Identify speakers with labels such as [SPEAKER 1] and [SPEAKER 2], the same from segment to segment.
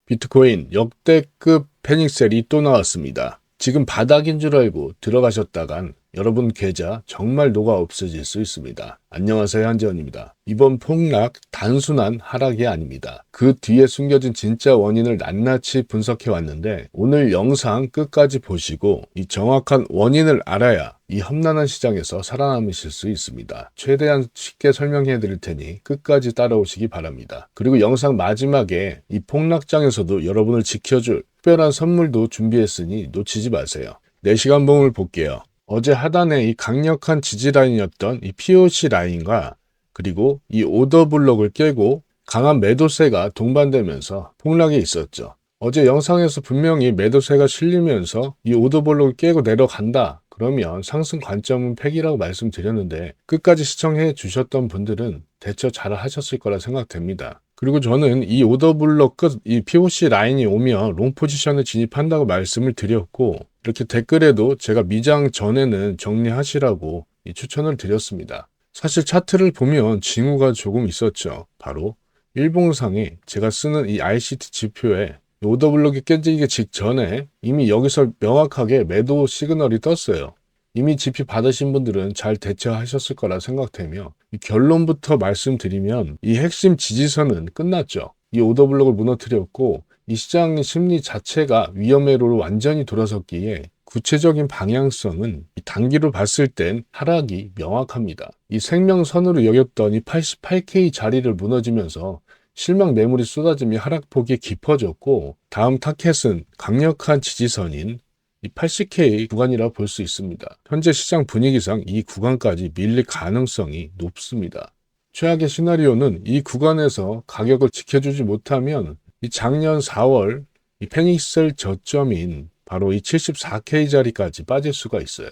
[SPEAKER 1] 비트코인 역대급 패닉셀이 또 나왔습니다. 지금 바닥인 줄 알고 들어가셨다간 여러분 계좌 정말 녹아 없어질 수 있습니다. 안녕하세요, 한재원입니다. 이번 폭락 단순한 하락이 아닙니다. 그 뒤에 숨겨진 진짜 원인을 낱낱이 분석해 왔는데 오늘 영상 끝까지 보시고 이 정확한 원인을 알아야 이 험난한 시장에서 살아남으실 수 있습니다. 최대한 쉽게 설명해 드릴 테니 끝까지 따라오시기 바랍니다. 그리고 영상 마지막에 이 폭락장에서도 여러분을 지켜줄 특별한 선물도 준비했으니 놓치지 마세요. 4시간 봉을 볼게요. 어제 하단에 이 강력한 지지 라인이었던 이 POC 라인과 그리고 이 오더 블록을 깨고 강한 매도세가 동반되면서 폭락이 있었죠. 어제 영상에서 분명히 매도세가 실리면서 이 오더 블록을 깨고 내려간다. 그러면 상승 관점은 팩이라고 말씀드렸는데 끝까지 시청해 주셨던 분들은 대처 잘 하셨을 거라 생각됩니다. 그리고 저는 이 오더 블록 끝, 이 POC 라인이 오면 롱 포지션에 진입한다고 말씀을 드렸고 이렇게 댓글에도 제가 미장 전에는 정리하시라고 추천을 드렸습니다. 사실 차트를 보면 징후가 조금 있었죠. 바로 일봉상에 제가 쓰는 이 RCT 지표에 오더 블록이 깨지기 직전에 이미 여기서 명확하게 매도 시그널이 떴어요. 이미 지표 받으신 분들은 잘 대처하셨을 거라 생각되며 이 결론부터 말씀드리면 이 핵심 지지선은 끝났죠. 이 오더 블록을 무너뜨렸고 이 시장의 심리 자체가 위험회로로 완전히 돌아섰기에 구체적인 방향성은 이 단기로 봤을 땐 하락이 명확합니다. 이 생명선으로 여겼던 이 88K 자리를 무너지면서 실망 매물이 쏟아지며 하락폭이 깊어졌고 다음 타켓은 강력한 지지선인 이 80K 구간이라 볼 수 있습니다. 현재 시장 분위기상 이 구간까지 밀릴 가능성이 높습니다. 최악의 시나리오는 이 구간에서 가격을 지켜주지 못하면 이 작년 4월 이 패닉셀 저점인 바로 이 74K 자리까지 빠질 수가 있어요.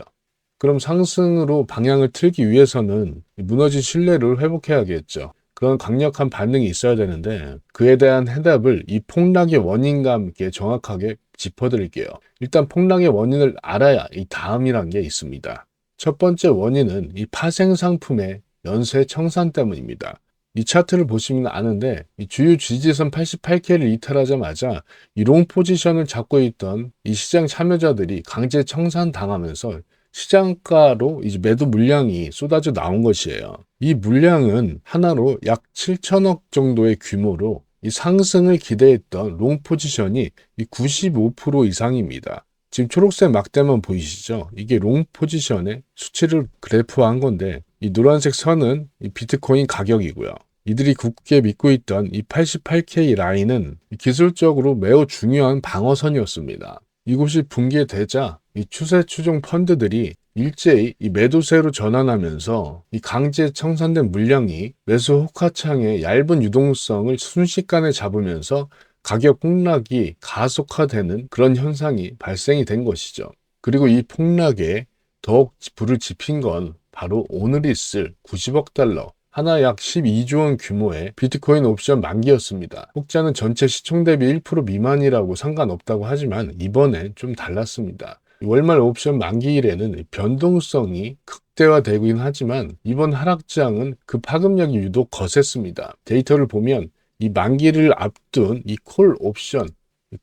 [SPEAKER 1] 그럼 상승으로 방향을 틀기 위해서는 무너진 신뢰를 회복해야겠죠. 그런 강력한 반응이 있어야 되는데 그에 대한 해답을 이 폭락의 원인과 함께 정확하게 짚어드릴게요. 일단 폭락의 원인을 알아야 이 다음이란 게 있습니다. 첫 번째 원인은 이 파생 상품의 연쇄 청산 때문입니다. 이 차트를 보시면 아는데 이 주요 지지선 88K를 이탈하자마자 이 롱 포지션을 잡고 있던 이 시장 참여자들이 강제 청산 당하면서 시장가로 이제 매도 물량이 쏟아져 나온 것이에요. 이 물량은 하나로 약 7천억 정도의 규모로 이 상승을 기대했던 롱 포지션이 이 95% 이상입니다. 지금 초록색 막대만 보이시죠? 이게 롱 포지션의 수치를 그래프화한 건데 이 노란색 선은 이 비트코인 가격이고요. 이들이 굳게 믿고 있던 이 88K 라인은 기술적으로 매우 중요한 방어선이었습니다. 이곳이 붕괴되자 이 추세 추종 펀드들이 일제히 이 매도세로 전환하면서 이 강제 청산된 물량이 매수 호가창의 얇은 유동성을 순식간에 잡으면서 가격 폭락이 가속화되는 그런 현상이 발생이 된 것이죠. 그리고 이 폭락에 더욱 불을 지핀 건 바로 오늘 있을 90억 달러, 하나 약 12조 원 규모의 비트코인 옵션 만기였습니다. 혹자는 전체 시총 대비 1% 미만이라고 상관없다고 하지만 이번엔 좀 달랐습니다. 월말 옵션 만기일에는 변동성이 극대화되긴 하지만 이번 하락장은 그 파급력이 유독 거셌습니다. 데이터를 보면 이 만기를 앞둔 이 콜 옵션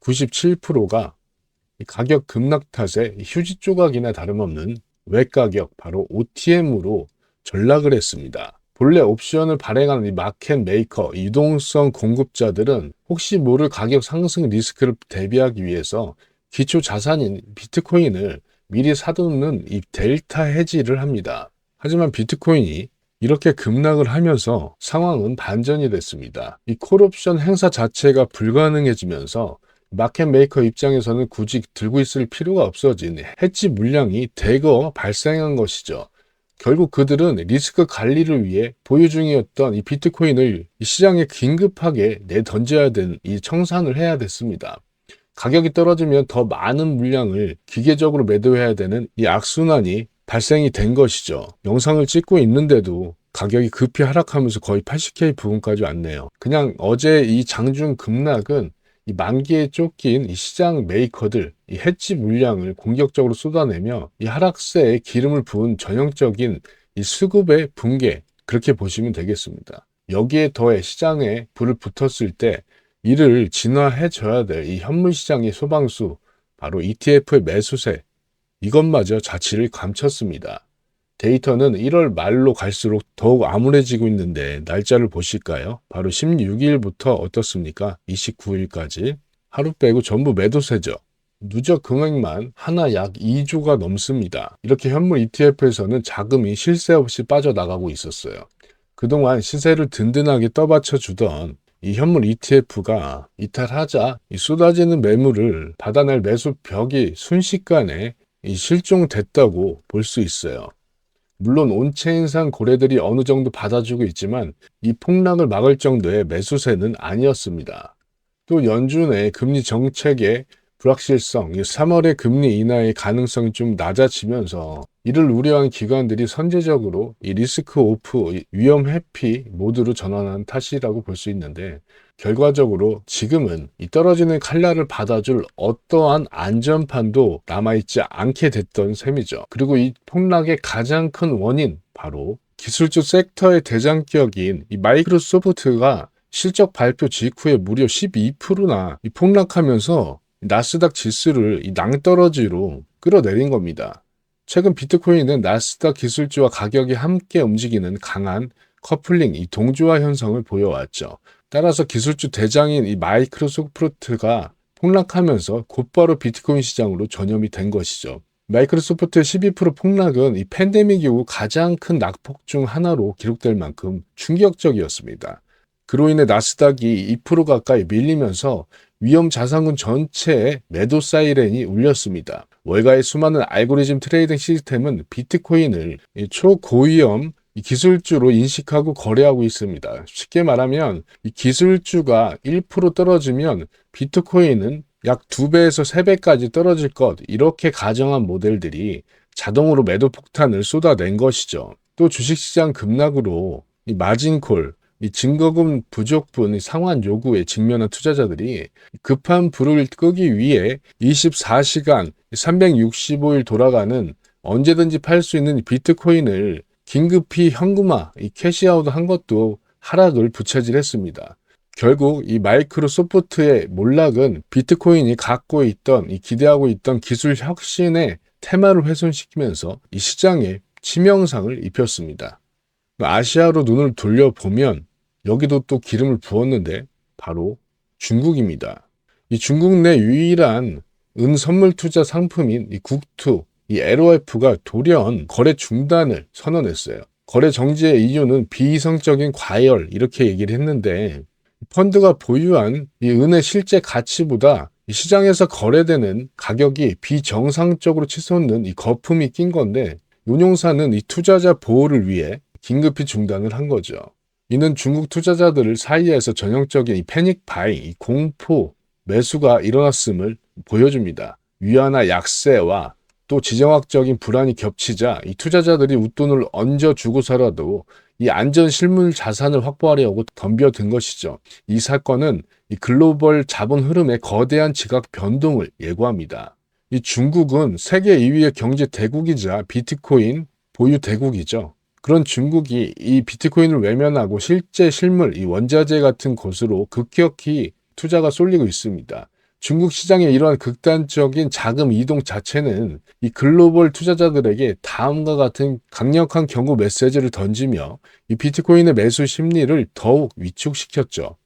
[SPEAKER 1] 97%가 가격 급락 탓에 휴지 조각이나 다름없는 외가격 바로 OTM으로 전락을 했습니다. 본래 옵션을 발행하는 이 마켓 메이커, 유동성 공급자들은 혹시 모를 가격 상승 리스크를 대비하기 위해서 기초 자산인 비트코인을 미리 사두는 이 델타 해지를 합니다. 하지만 비트코인이 이렇게 급락을 하면서 상황은 반전이 됐습니다. 이 콜옵션 행사 자체가 불가능해지면서 마켓 메이커 입장에서는 굳이 들고 있을 필요가 없어진 해지 물량이 대거 발생한 것이죠. 결국 그들은 리스크 관리를 위해 보유 중이었던 이 비트코인을 이 시장에 긴급하게 내던져야 되는 이 청산을 해야 됐습니다. 가격이 떨어지면 더 많은 물량을 기계적으로 매도해야 되는 이 악순환이 발생이 된 것이죠. 영상을 찍고 있는데도 가격이 급히 하락하면서 거의 80K 부근까지 왔네요. 그냥 어제 이 장중 급락은 이 만기에 쫓긴 이 시장 메이커들, 이 해지 물량을 공격적으로 쏟아내며 이 하락세에 기름을 부은 전형적인 이 수급의 붕괴, 그렇게 보시면 되겠습니다. 여기에 더해 시장에 불을 붙었을 때 이를 진화해줘야 될 이 현물시장의 소방수, 바로 ETF의 매수세, 이것마저 자취를 감췄습니다. 데이터는 1월 말로 갈수록 더욱 암울해지고 있는데 날짜를 보실까요? 바로 16일부터 어떻습니까? 29일까지 하루 빼고 전부 매도세죠. 누적 금액만 하나 약 2조가 넘습니다. 이렇게 현물 ETF에서는 자금이 쉴 새 없이 빠져나가고 있었어요. 그동안 시세를 든든하게 떠받쳐 주던 이 현물 ETF가 이탈하자 이 쏟아지는 매물을 받아낼 매수 벽이 순식간에 실종됐다고 볼 수 있어요. 물론 온체인상 고래들이 어느 정도 받아주고 있지만 이 폭락을 막을 정도의 매수세는 아니었습니다. 또 연준의 금리 정책의 불확실성, 3월의 금리 인하의 가능성이 좀 낮아지면서 이를 우려한 기관들이 선제적으로 이 리스크 오프, 위험 회피 모드로 전환한 탓이라고 볼 수 있는데, 결과적으로 지금은 이 떨어지는 칼날을 받아줄 어떠한 안전판도 남아있지 않게 됐던 셈이죠. 그리고 이 폭락의 가장 큰 원인, 바로 기술주 섹터의 대장격인 이 마이크로소프트가 실적 발표 직후에 무려 12%나 폭락하면서 나스닥 지수를 낭떠러지로 끌어내린 겁니다. 최근 비트코인은 나스닥 기술주와 가격이 함께 움직이는 강한 커플링, 동조화 현상을 보여왔죠. 따라서 기술주 대장인 이 마이크로소프트가 폭락하면서 곧바로 비트코인 시장으로 전염이 된 것이죠. 마이크로소프트의 12% 폭락은 이 팬데믹 이후 가장 큰 낙폭 중 하나로 기록될 만큼 충격적이었습니다. 그로 인해 나스닥이 2% 가까이 밀리면서 위험 자산군 전체에 매도 사이렌이 울렸습니다. 월가의 수많은 알고리즘 트레이딩 시스템은 비트코인을 초고위험 기술주로 인식하고 거래하고 있습니다. 쉽게 말하면 이 기술주가 1% 떨어지면 비트코인은 약 2배에서 3배까지 떨어질 것, 이렇게 가정한 모델들이 자동으로 매도 폭탄을 쏟아낸 것이죠. 또 주식시장 급락으로 이 마진콜, 이 증거금 부족분 상환 요구에 직면한 투자자들이 급한 불을 끄기 위해 24시간 365일 돌아가는 언제든지 팔 수 있는 비트코인을 긴급히 현금화, 캐시아웃 한 것도 하락을 부채질했습니다. 결국 이 마이크로소프트의 몰락은 비트코인이 갖고 있던, 기대하고 있던 기술 혁신의 테마를 훼손시키면서 이 시장에 치명상을 입혔습니다. 아시아로 눈을 돌려보면 여기도 또 기름을 부었는데 바로 중국입니다. 이 중국 내 유일한 선물 투자 상품인 이 국투, 이 LOF가 돌연 거래 중단을 선언했어요. 거래 정지의 이유는 비이성적인 과열, 이렇게 얘기를 했는데, 펀드가 보유한 이 은의 실제 가치보다 이 시장에서 거래되는 가격이 비정상적으로 치솟는 이 거품이 낀 건데, 운용사는 이 투자자 보호를 위해 긴급히 중단을 한 거죠. 이는 중국 투자자들 사이에서 전형적인 이 패닉 바이, 이 공포 매수가 일어났음을 보여줍니다. 위안화 약세와 또 지정학적인 불안이 겹치자 이 투자자들이 웃돈을 얹어주고서라도 이 안전 실물 자산을 확보하려고 덤벼든 것이죠. 이 사건은 이 글로벌 자본 흐름의 거대한 지각 변동을 예고합니다. 이 중국은 세계 2위의 경제 대국이자 비트코인 보유 대국이죠. 그런 중국이 이 비트코인을 외면하고 실제 실물, 이 원자재 같은 곳으로 급격히 투자가 쏠리고 있습니다. 중국 시장의 이러한 극단적인 자금 이동 자체는 이 글로벌 투자자들에게 다음과 같은 강력한 경고 메시지를 던지며 이 비트코인의 매수 심리를 더욱 위축시켰죠.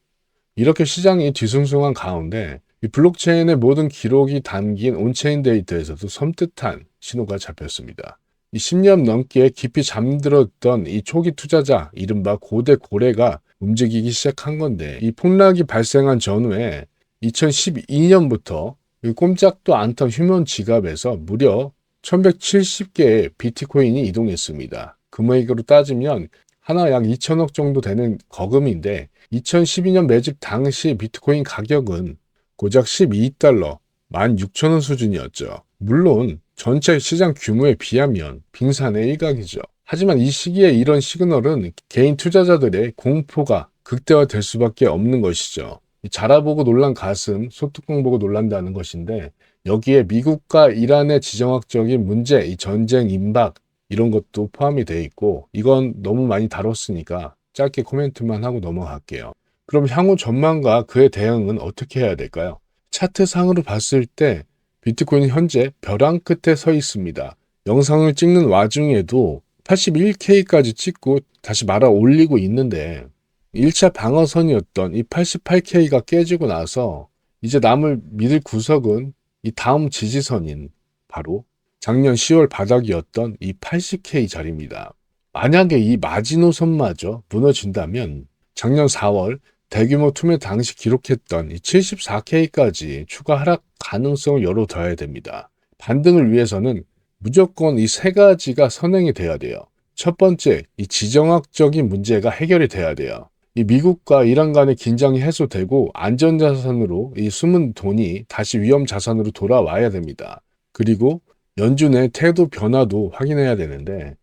[SPEAKER 1] 이렇게 시장이 뒤숭숭한 가운데 이 블록체인의 모든 기록이 담긴 온체인 데이터에서도 섬뜩한 신호가 잡혔습니다. 이 10년 넘게 깊이 잠들었던 이 초기 투자자, 이른바 고대 고래가 움직이기 시작한 건데, 이 폭락이 발생한 전후에 2012년부터 꼼짝도 않던 휴먼 지갑에서 무려 1170개의 비트코인이 이동했습니다. 금액으로 따지면 하나 약 2천억 정도 되는 거금인데, 2012년 매집 당시 비트코인 가격은 고작 12달러, 16,000원 수준이었죠. 물론 전체 시장 규모에 비하면 빙산의 일각이죠. 하지만 이 시기에 이런 시그널은 개인 투자자들의 공포가 극대화될 수밖에 없는 것이죠. 자라보고 놀란 가슴, 소뚜껑 보고 놀란다는 것인데, 여기에 미국과 이란의 지정학적인 문제, 이 전쟁 임박, 이런 것도 포함이 되어 있고, 이건 너무 많이 다뤘으니까 짧게 코멘트만 하고 넘어갈게요. 그럼 향후 전망과 그에 대응은 어떻게 해야 될까요? 차트상으로 봤을 때 비트코인은 현재 벼랑 끝에 서 있습니다. 영상을 찍는 와중에도 81K까지 찍고 다시 말아 올리고 있는데 1차 방어선이었던 이 88K가 깨지고 나서 이제 남을 믿을 구석은 이 다음 지지선인 바로 작년 10월 바닥이었던 이 80K 자리입니다. 만약에 이 마지노선마저 무너진다면 작년 4월 대규모 투매 당시 기록했던 이 74K까지 추가 하락 가능성을 열어둬야 됩니다. 반등을 위해서는 무조건 이 세 가지가 선행이 돼야 돼요. 첫 번째, 이 지정학적인 문제가 해결이 돼야 돼요. 이 미국과 이란 간의 긴장이 해소되고 안전자산으로 이 숨은 돈이 다시 위험자산으로 돌아와야 됩니다. 그리고 연준의 태도 변화도 확인해야 되는데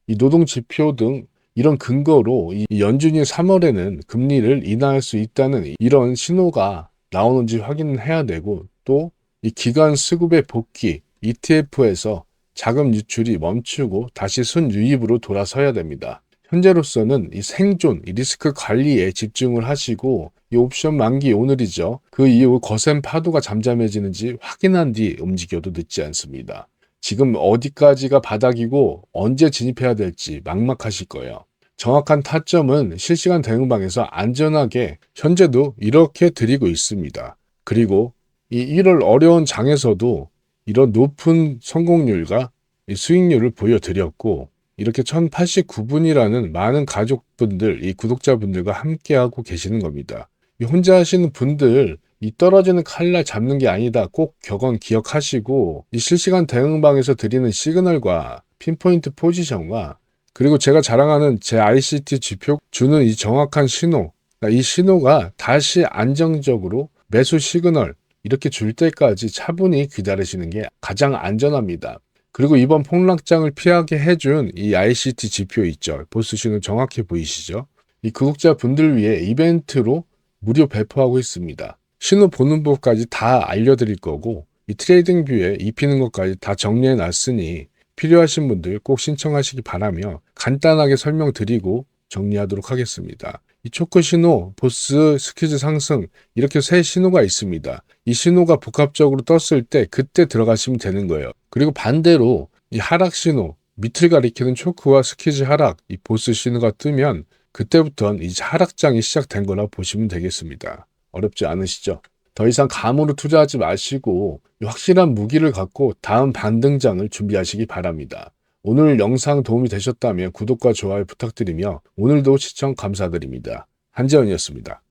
[SPEAKER 1] 이 노동지표 등 이런 근거로 이 연준이 3월에는 금리를 인하할 수 있다는 이런 신호가 나오는지 확인을 해야 되고 또 이 기관 수급의 복귀, ETF에서 자금 유출이 멈추고 다시 순유입으로 돌아서야 됩니다. 현재로서는 이 생존, 이 리스크 관리에 집중을 하시고 이 옵션 만기 오늘이죠. 그 이후 거센 파도가 잠잠해지는지 확인한 뒤 움직여도 늦지 않습니다. 지금 어디까지가 바닥이고 언제 진입해야 될지 막막하실 거예요. 정확한 타점은 실시간 대응방에서 안전하게 현재도 이렇게 드리고 있습니다. 그리고 이 1월 어려운 장에서도 이런 높은 성공률과 수익률을 보여드렸고 이렇게 1089분이라는 많은 가족분들, 이 구독자분들과 함께하고 계시는 겁니다. 혼자 하시는 분들 이 떨어지는 칼날 잡는 게 아니다. 꼭 격언 기억하시고 이 실시간 대응방에서 드리는 시그널과 핀포인트 포지션과 그리고 제가 자랑하는 제 ICT 지표 주는 이 정확한 신호, 이 신호가 다시 안정적으로 매수 시그널 이렇게 줄 때까지 차분히 기다리시는 게 가장 안전합니다. 그리고 이번 폭락장을 피하게 해준 이 ICT 지표 있죠. 보스 신호 정확히 보이시죠? 이 구독자분들 위해 이벤트로 무료 배포하고 있습니다. 신호 보는 법까지 다 알려드릴 거고 이 트레이딩 뷰에 입히는 것까지 다 정리해 놨으니 필요하신 분들 꼭 신청하시기 바라며 간단하게 설명드리고 정리하도록 하겠습니다. 이 초크 신호, 보스, 스퀴즈 상승 이렇게 세 신호가 있습니다. 이 신호가 복합적으로 떴을 때 그때 들어가시면 되는 거예요. 그리고 반대로 이 하락 신호, 밑을 가리키는 초크와 스퀴즈 하락, 이 보스 신호가 뜨면 그때부터는 이제 하락장이 시작된 거라 보시면 되겠습니다. 어렵지 않으시죠? 더 이상 감으로 투자하지 마시고 확실한 무기를 갖고 다음 반등장을 준비하시기 바랍니다. 오늘 영상 도움이 되셨다면 구독과 좋아요 부탁드리며 오늘도 시청 감사드립니다. 한재원이었습니다.